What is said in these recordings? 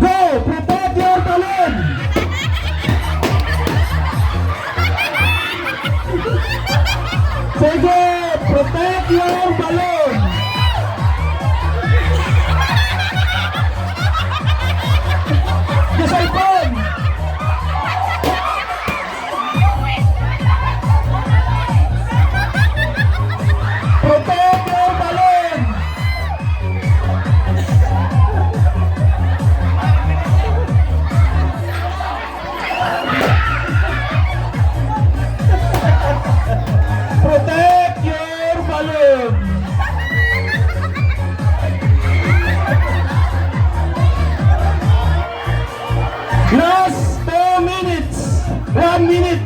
Go! Protect your balloon! Sige! Protect your balloon! Yes, I can! Protect your balloon! Protect your balloon! Last 2 minutes! 1 minute!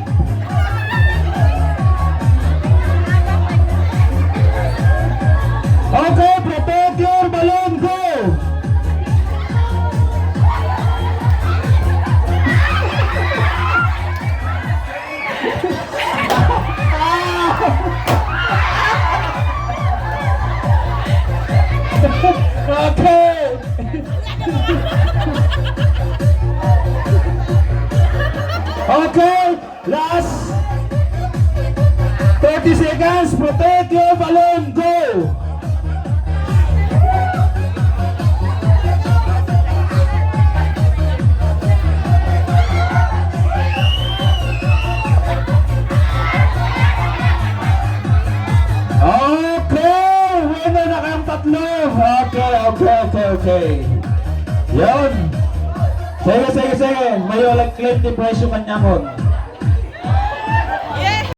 Okay, protect your balloon, go! Okay! Okay, last 30 seconds, protect your balloon, go! Okay, winner na kayong tatlo. Okay. Yun. Sige. Mayo, like, claim the presyo kanyamon.